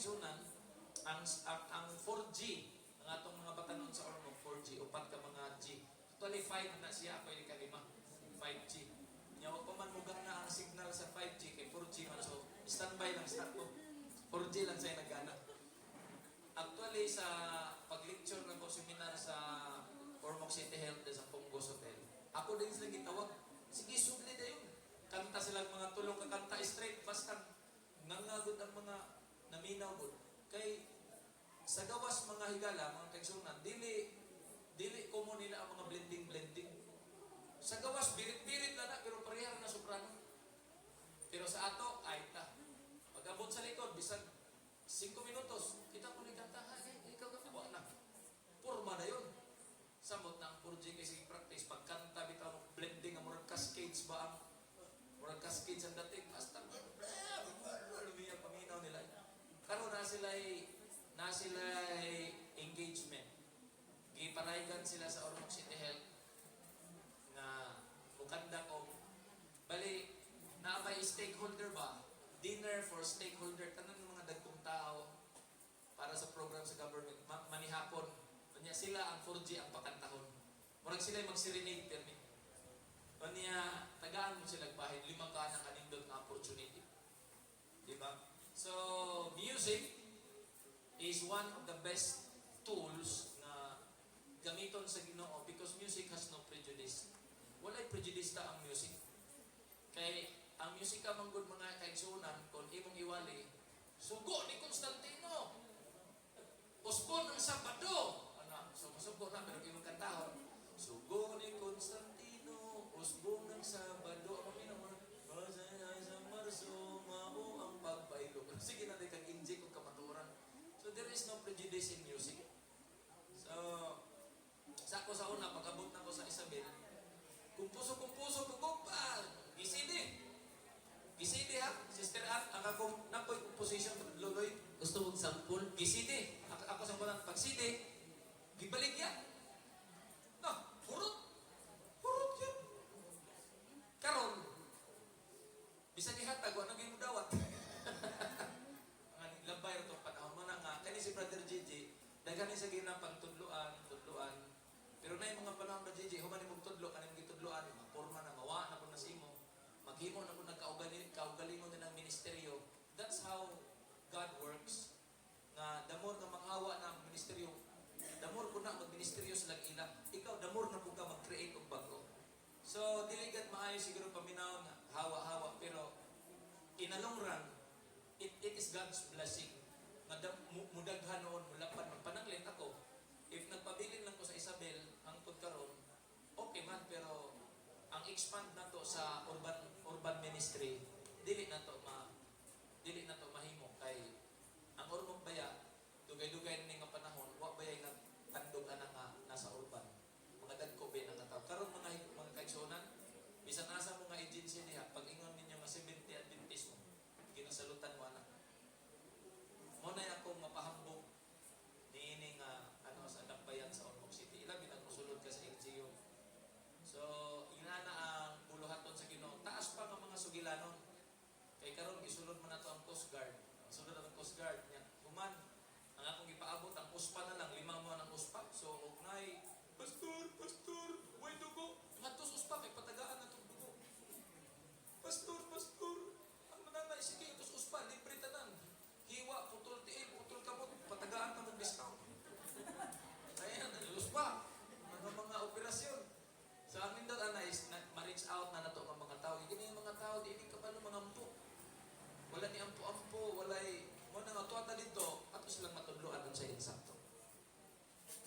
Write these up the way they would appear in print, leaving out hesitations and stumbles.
kaigsunan, ang 4G, ang atong mga batanon sa Ormoc, 4G, upat ka mga G. Actually, 5 na siya, pwede ka 5. 5G. Nyawa pa man mugang na ang signal sa 5G, kay 4G man. So, standby lang start ko. 4G lang sa'yo nagana. Actually, sa pag-lecture ng seminar sa Ormoc City Health sa Punggos Hotel, ako din sila gitawag. Sige, sudli na yun. Kanta silang mga tulong kakanta straight, basta nangagod ang mga naminaw gud. Kay sa gawas mga higala, mga kaigsunan, dili komo nila ang mga blending. Sa gawas, birit-birit na pero parehar na soprano. Pero sa ato, ay ta. Pag-abot sa likod, bisag 5 minutos, kita ko ni kanta, ikaw ka na. Purma na yun. Samot na ang 4G kasi practice. Pagkanta, bitaw mo, blending, ang murag cascades ba ang murag cascades ang dating. Basta, lumiyang paminaw nila. Karoon na sila'y engagement. Giparaygan sila sa Ormoc City Health na mukanda ko. Bali, na may stakeholder ba? Dinner for stakeholder. Tanong ng mga dagkong tao para sa program sa government. Manihapon. Kanya sila ang 4G ang pakantahon. Murag sila mag-serenade permit. Kanya tagaan mo sila bahin. 5 ka ng kanindot na opportunity. Diba? So, music is one of the best tools na gamiton sa Ginoo because music has no prejudice. Walay prejudice ta ang music. Kay ang music ka manggod mga kaigsunan kung imong iwali, sugo ni Constantino. Pospon ng Sabado. So masugo na pero imong kantahon. Sugo ni Constantino, usbong ng Sabado. Ako minamon, sa Marso, mao ang pagpailo. Sige na kag injik kung kamaturan. So there is no prejudice in music. So, sa ako sa una, pagkabot na ko sa Isabel, kumpuso, tugog pa, gisidi ha, Sister Ann, ang akong napoy composition, Loloy. Gusto mong sampul? Gisidi, ako sa mga pagsidi, gibalik yan. No, hurot yan. Karon, bisa dihatag, ano yung dawat? Ang labay ito, panahon mo na nga, kani si Brother Gigi, dagani sa ginapang tudluan. Pero na yung mga panahon na Gigi, humanin mong tudlo, kaning gitudloan, maporma na, mawa na po na simo, maghimo na po nagkaugalingon din ng ministeryo. That's how God works. Nga, damor na manghawa ng ministeryo, damor ko na mag-ministeryo sa lag-ila. Ikaw, damor na po ka mag-create og bago. So, diligat maayo siguro paminaw na hawa-hawa, pero in a long run, it is God's blessing. Mudaghan noon, mulapan, magpananglit ako. If nagpabilin lang ko sa Isabel, ang pagkaroon, okay man, pero ang expand na to sa urban ministry, dili na to mahimo kay ang Ormoc baya, dugay-dugay ni nga panahon, wa bayay nagtandog ana nga nasa urban. Mga dagko be nga tao. Karon mga kaigsunan, bisan nasa mga agency diha, pag ingon ninyo nga 70 Adventist mo, ginasalutan mo ana. Mo na akong mapahambog niini nga sa dambayan sa Ormoc City. Ilabi ang musulod ka sa LGU. So, ina na ang buluhaton sa Ginoo. Taas pa ng mga sugilanon. Kay karon gisulod man nato ang Coast Guard. Sulod ang Coast Guard niya. Human ang akong ipaabot ang uspa na lang 5 mo ng uspa. So, ugnay, Pastor, way dugo. Matos uspa kay patagaan na tong dugo. Pastor, ang mananay sige tos uspa libre tanan. Hiwa, putol tiil, putol kamot, patagaan ka mag-discount. Ayan, nalilus pa. Mga operasyon. So, ang nindot is ma-reach out na nato ng mga tao. Hindi yung mga tao, di ka pa mga ampo. Wala ni ampo-ampo, walay, mo na nga tuwata dito, ato silang matudloan sa insakto.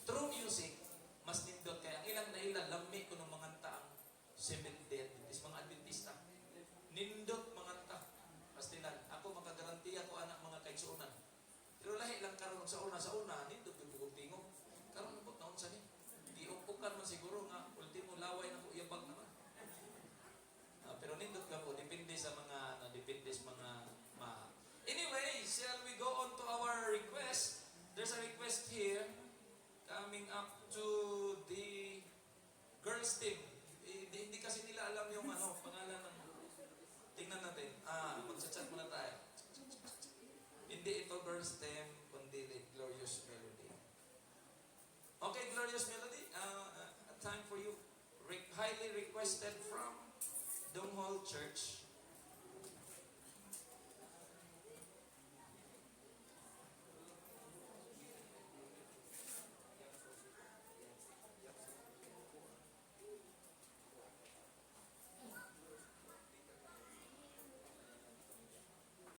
True music, mas nindot kaya ang ilang na ilang, lami ko ng mga taang Seventh-day Adventist, mga Adventista. Nindot mga ta. Pastilan, ako makagarantiya ko anak mga kaigsuunan. Pero lahi lang karon sa una, nindot yung tingog. Karon nabot na unsa ni. Giupukan man siguro nga ultimo laway na ko iyabag naman. Pero nindot ka po, depende sa mga Anyway, shall we go on to our request? There's a request here coming up to the girls team. Hindi kasi nila alam yung pangalan ng tingnan natin. Magchat-chat muna tayo. Hindi ito girls team. local church